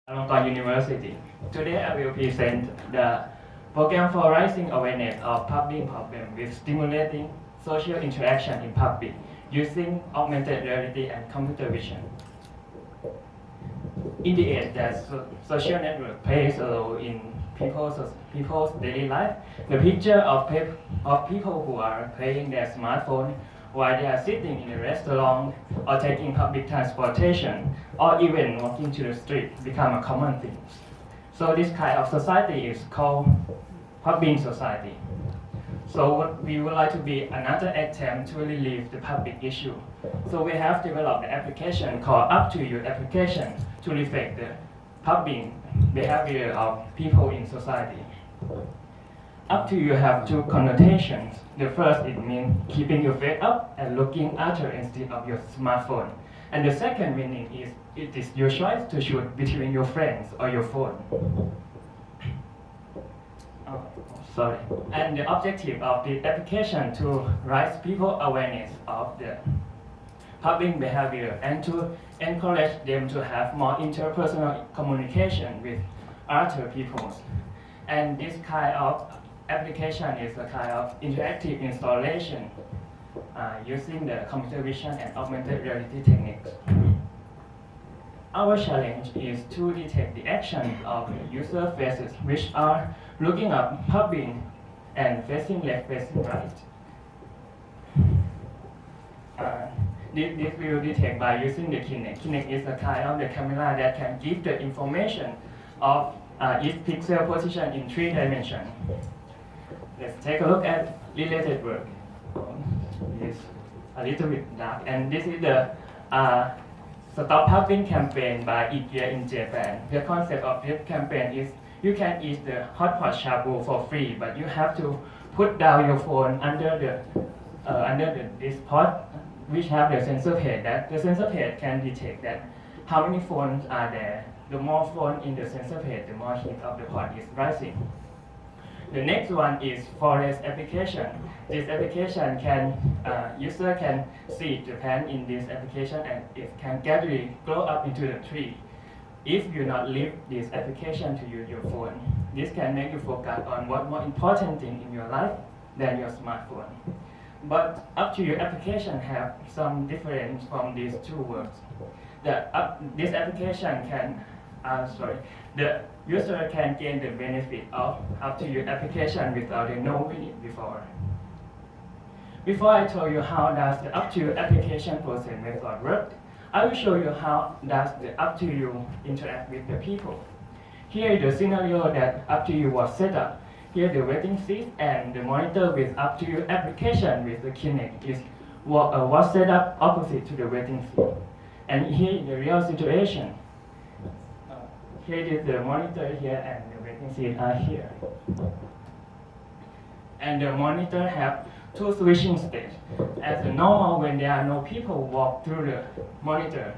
University. Today I will present the program for raising awareness of Phubbing problem with stimulating social interaction in public using augmented reality and computer vision. In the age that social network plays a role in people's daily life, the picture of people who are playing their smartphone while they are sitting in a restaurant or taking public transportation or even walking to the street become a common thing. So this kind of society is called Phubbing society. So we would like to be another attempt to relieve the public issue. So we have developed an application called UP2U application to reflect the Phubbing behavior of people in society. UP2U have two connotations. The first, it means keeping your face up and looking after instead of your smartphone. And the second meaning is it is your choice to choose between your friends or your phone. Sorry. And the objective of the application to raise people awareness of the Phubbing behavior and to encourage them to have more interpersonal communication with other people. And this kind of application is a kind of interactive installation using the computer vision and augmented reality techniques. Our challenge is to detect the actions of user faces which are looking up, Phubbing, and facing left, facing right. This will detect by using the Kinect. Kinect is a kind of the camera that can give the information of each pixel position in 3 dimensions. Let's take a look at related work. It's a little bit dark, and this is the Stop Phubbing campaign by IKEA in Japan. The concept of this campaign is you can eat the hot pot shabu for free, but you have to put down your phone under this pot, which have the sensor head. That the sensor head can detect that how many phones are there. The more phone in the sensor head, the more heat of the pot is rising. The next one is forest application. This application can user can see the plant in this application and it can gradually grow up into the tree. If you not leave this application to use your phone, this can make you focus on what more important thing in your life than your smartphone. But UP2U application have some difference from these two works. This application can the user can gain the benefit of UP2U application without knowing it before. Before I tell you how does the UP2U application process method work, I will show you how does the UP2U interact with the people. Here is the scenario that UP2U was set up. Here the waiting seat and the monitor with UP2U application with the Kinect was set up opposite to the waiting seat. And here is the real situation. Here is the monitor here and the waiting seat are here. And the monitor have two switching states. As normal, when there are no people walk through the monitor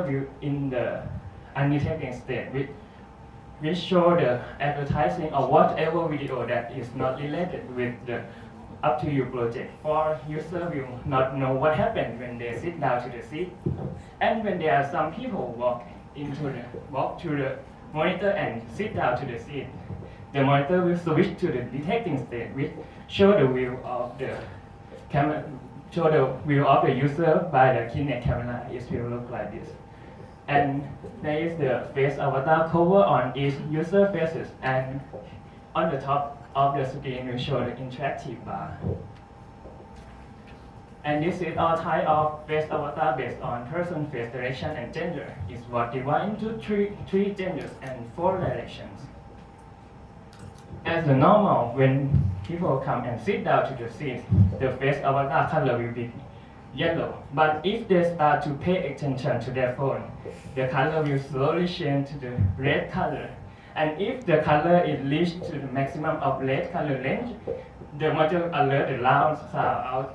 will in the undetected state, which show the advertising or whatever video that is not related with the UP2U project. For user will not know what happened when they sit down to the seat. And when there are some people walk to the monitor and sit down to the seat, the monitor will switch to the detecting state, which show the view of the camera, show the view of the user by the Kinect camera. It will look like this. And there is the face avatar cover on each user faces, and on the top of the screen will show the interactive bar. And this is all type of face avatar based on person, face, direction, and gender. It's what divided into three genders and 4 directions. As the normal, when people come and sit down to the seat, the face avatar color will be yellow. But if they start to pay attention to their phone, the color will slowly change to the red color. And if the color is reached to the maximum of red color range, the monitor alert the loud sound out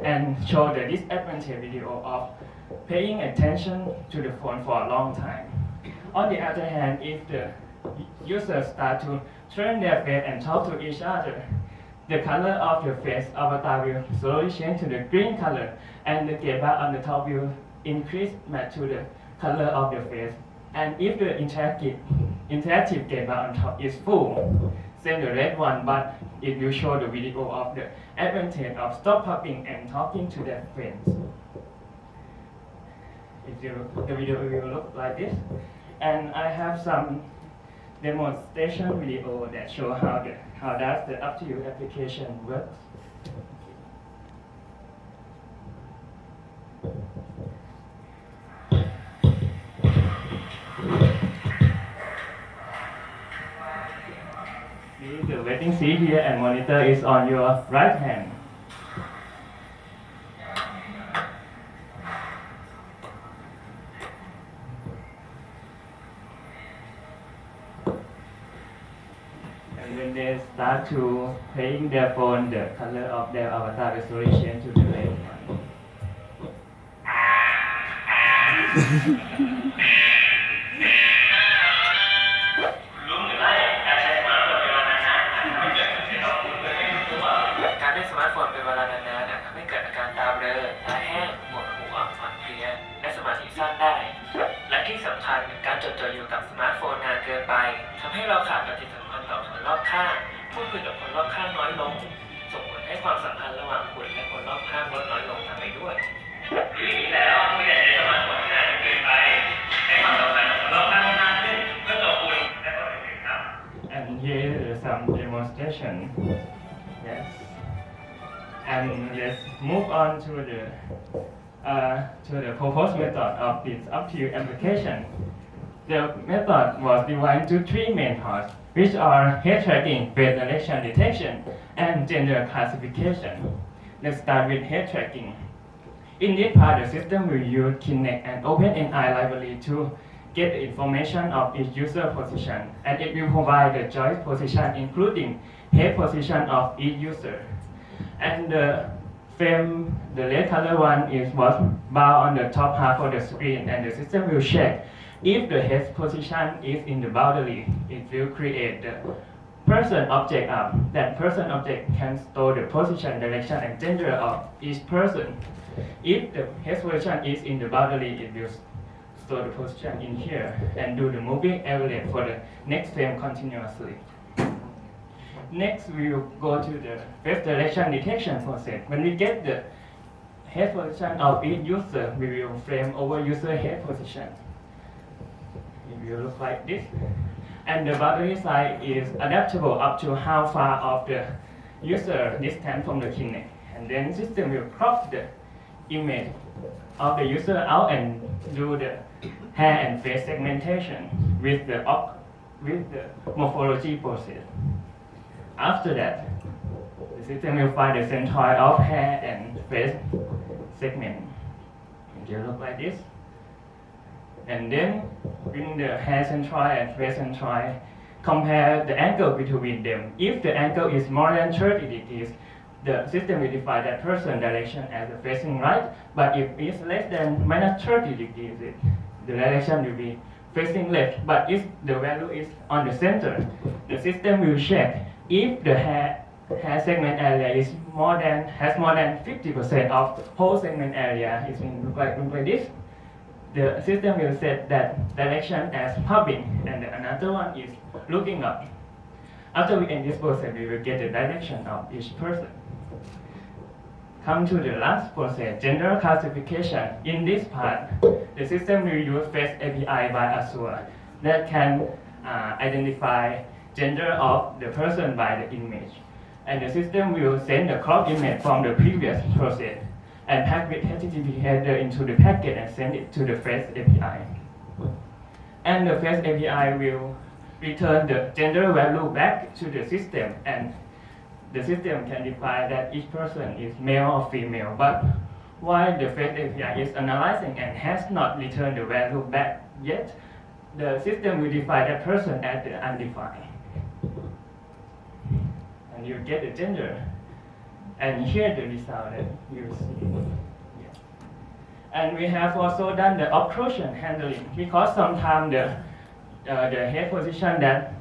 and show the disadvantage video of paying attention to the phone for a long time. On the other hand, if the users start to turn their face and talk to each other, the color of the face avatar will slowly change to the green color, and the gray bar on the top will increase match to the color of the face And if the interactive gate bar on top is full, send the red one, but it will show the video of the advantage of stop phubbing and talking to their friends. The video will look like this. And I have some demonstration video that show how does the UP2U application works. The waiting seat here and monitor is on your right hand. And when they start to playing their phone, the color of their avatar will slowly change to the red one. สั้นได้และที่สำคัญการจดจ่ออยู่กับสมาร์ทโฟนนานเกินไปทำให้เราขาดปฏิสัมพันธ์ต่อคนรอบข้างพูดคุยกับคนรอบข้างน้อยลงส่งผลให้ความสัมพันธ์ระหว่างคุณและคนรอบข้างลดน้อยลงตามไปด้วยที่นี้แล้วไม่ได้ใช้สมาร์ทโฟนที่นานเกินไปให้ความสัมพันธ์กับคนรอบข้างนานขึ้นเพื่อตัวคุณและคนอื่นครับ And here is some demonstration. Yes. And let's move on to the proposed method of this UP2U application. The method was divided into three main parts, which are head tracking, face direction detection, and gender classification. Let's start with head tracking. In this part, the system will use Kinect and OpenAI library to get the information of each user position, and it will provide the joint position, including head position of each user. And the frame, the red color one is what's bar on the top half of the screen, and the system will check if the head position is in the boundary. It will create the person object up. That person object can store the position, direction, and gender of each person. If the head position is in the boundary, it will store the position in here and do the moving average for the next frame continuously. Next, we will go to the face direction detection process. When we get the head position of each user, we will frame over user head position. It will look like this. And the boundary size is adaptable up to how far of the user distance from the Kinect. And then the system will crop the image of the user out and do the hair and face segmentation with the morphology process. After that, the system will find the centroid of hair and face segment. It will look like this. And then bring the hair centroid and face centroid, compare the angle between them. If the angle is more than 30 degrees, the system will define that person direction as facing right, but if it's less than minus 30 degrees, the direction will be facing left. But if the value is on the center, the system will check if the hair segment area is has more than 50% of whole segment area. It's look like this. The system will set that direction as Phubbing, and another one is looking up. After we end this process, we will get the direction of each person. Come to the last process, gender classification. In this part, the system will use Face API by Azure that can identify gender of the person by the image. And the system will send the crop image from the previous process and pack with HTTP header into the packet and send it to the Face API. And the Face API will return the gender value back to the system, and the system can define that each person is male or female. But while the Face API is analyzing and has not returned the value back yet, the system will define that person as the undefined. And you get the gender. And here the result that you see. Yeah. And we have also done the occlusion handling, because sometimes the head position that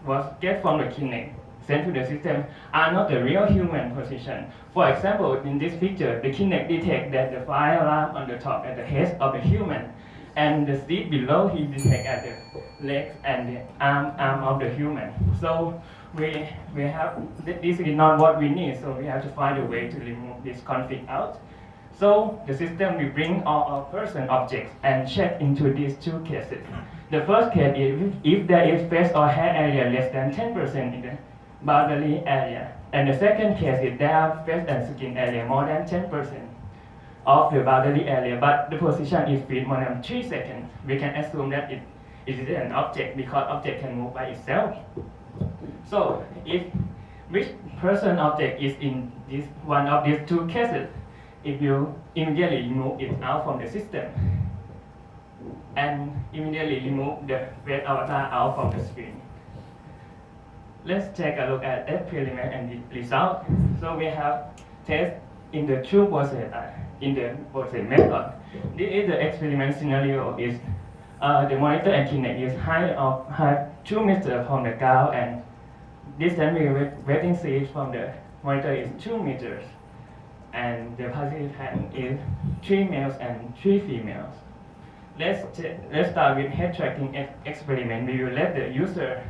was get from the Kinect sent to the system are not the real human position. For example, in this picture, the Kinect detects that the fire alarm on the top at the head of the human, and the seat below he detect at the legs and the arm of the human. So we have this is not what we need. So we have to find a way to remove this conflict out. So the system will bring all our person objects and check into these two cases. The first case is if there is face or hair area less than 10% in the boundary area. And the second case is there are face and skin area more than 10% of the boundary area, but the position is fixed more than 3 seconds. We can assume that it is an object because object can move by itself. So if which person object is in this one of these two cases, if you immediately remove it out from the system and immediately remove the face avatar out from the screen. Let's take a look at experiment and the result. So we have test in the two process in the process method. This is the experiment scenario is the monitor and Kinect is height 2 meters from the ground and distance waiting seat from the monitor is 2 meters. And the participant is 3 males and 3 females. Let's start with head tracking experiment. We will let the user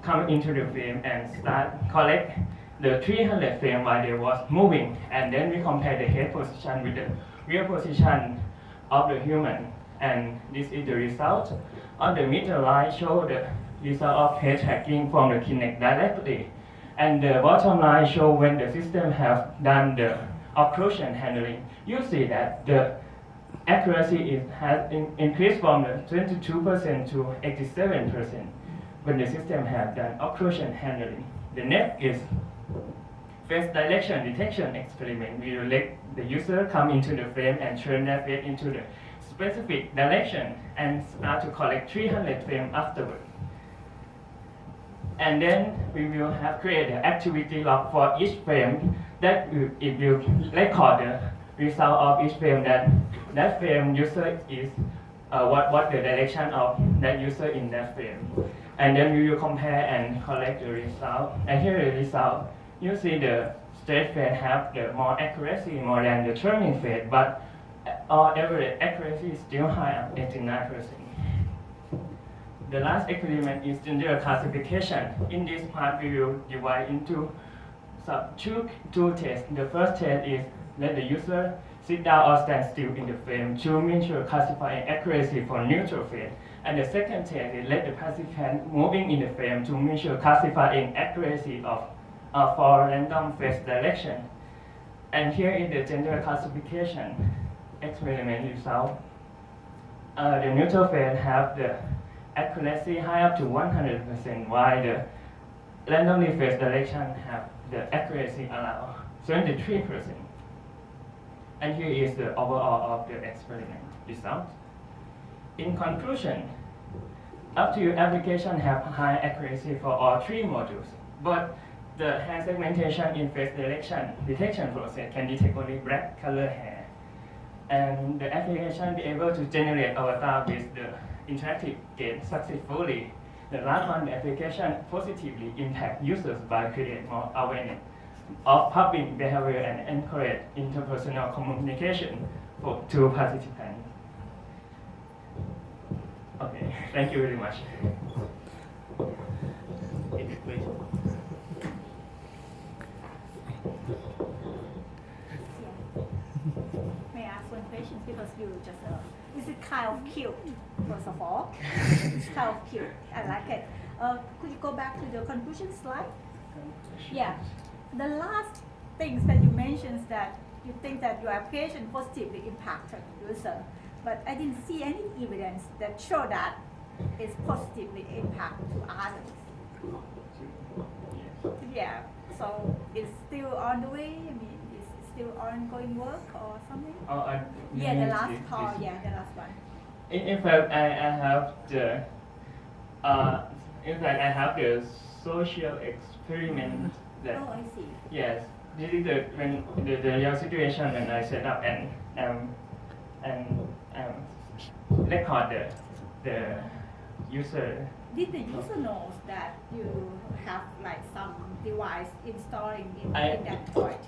come into the frame and start collect the 300 frame while they was moving, and then we compare the head position with the real position of the human, and this is the result. On the middle line show the result of head tracking from the Kinect directly, and the bottom line show when the system have done the occlusion handling. You see that the accuracy has increased from 22% to 87% when the system have done occlusion handling. The next is face direction detection experiment. We will let the user come into the frame and turn their face into the specific direction and start to collect 300 frames afterward. And then we will have created the activity log for each frame that it will record the result of each frame that frame user is what the direction of that user in that frame. And then we will compare and collect the result. And here is the result. You see the straight face have the more accuracy more than the turning face, but our average accuracy is still high at 89%. The last experiment is gender classification. In this part, we will divide into two tests. The first test is let the user sit down or stand still in the frame to measure classifying accuracy for neutral face. And the second test is let the participant moving in the frame to measure classifying accuracy of for random face direction. And here is the gender classification experiment result. The neutral face have the accuracy high up to 100%, while the randomly face direction have the accuracy around 73%. And here is the overall of the experiment result. In conclusion, UP2U application have high accuracy for all three modules, but the hair segmentation in face direction detection process can detect only black color hair. And the application be able to generate avatar with the interactive gate successfully. The last one, the application positively impact users by creating more awareness of Phubbing behavior and encourage interpersonal communication to participants. Okay, thank you very much. Any question? May I ask one question because you just this is kind of cute. First of all, it's kind of cute. I like it. Could you go back to the conclusion slide? Yeah. The last things that you mentioned that you think that your application positively impacted user, but I didn't see any evidence that show that it's positively impact to others. Yeah. So it's still on the way. I mean, it's still ongoing work or something. Yeah, the last call. Yeah, the last one. In fact, I have the social experiment that. Oh, I see. Yes, this is the real situation when I set up and record the user. Did the user knows that you have like some device installing in that point?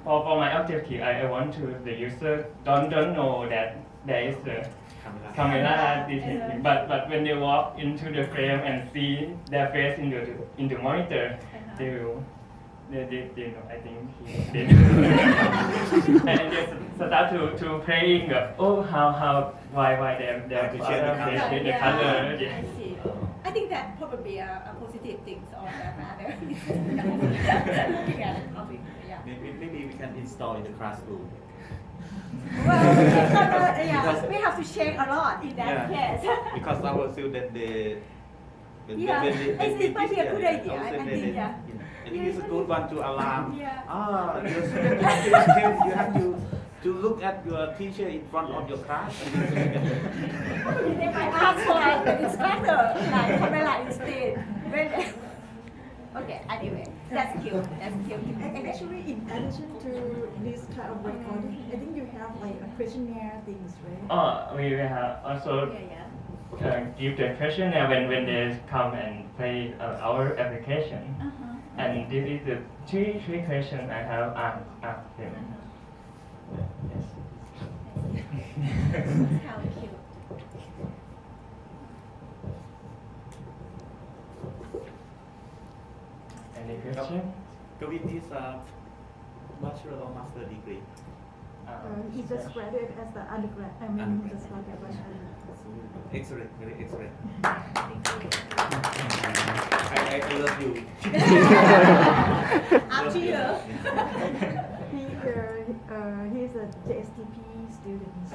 For my objective, I want to the user don't know that there is the camera detecting. But when they walk into the frame and see their face in the monitor, they will. They know, I think they know. And they start to playing why they're To change the color. the color. I Yeah. see. I think that probably a positive thing on that matter. Looking at it, probably, yeah. Maybe we can install in the classroom. Well, yeah, we have to check a lot in that case. Because our students Yeah, it might be a good idea. I think, yeah. I think it's a good one to alarm. Yeah. Your student you have to look at your teacher in front of your class. They might ask for the instructor, like camera instead. Okay, anyway, that's cute. That's cute. And actually, in addition to this kind of recording, I think you have like a questionnaire things, right? We have also Yeah. give the questionnaire when they come and play our application. And this is the three questions I have asked them. Yes. How cute. Any question? Kawin is a bachelor or master degree. He just graduated as the undergrad. I mean, just like a bachelor. Excellent, very excellent. I love you. After you. He's a JSTP student.